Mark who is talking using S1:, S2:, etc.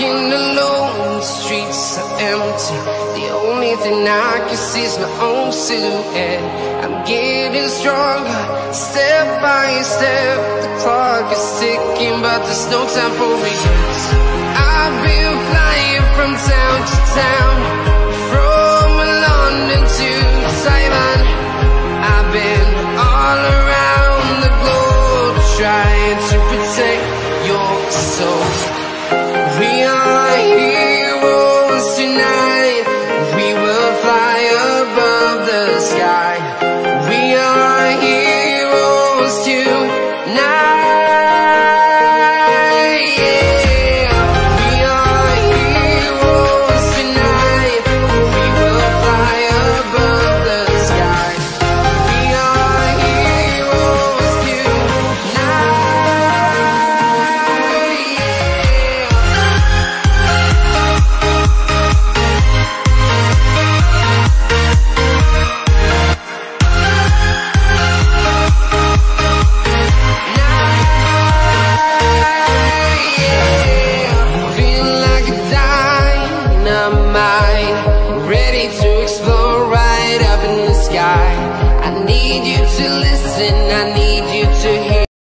S1: walking alone, the streets are empty. The only thing I can see is my own silhouette. I'm getting stronger, step by step. The clock is ticking, but there's no time for regrets. I've been flying from town to town, from London to Taiwan. I've been all around the globe, trying to protect your soul. We are heroes tonight. We will fly above the sky. We are heroes tonight. Yeah. We are heroes tonight. We will fly above the sky. We are heroes tonight. Feeling like a dynamite, ready to explode right up in the sky. I need you to listen, I need you to hear.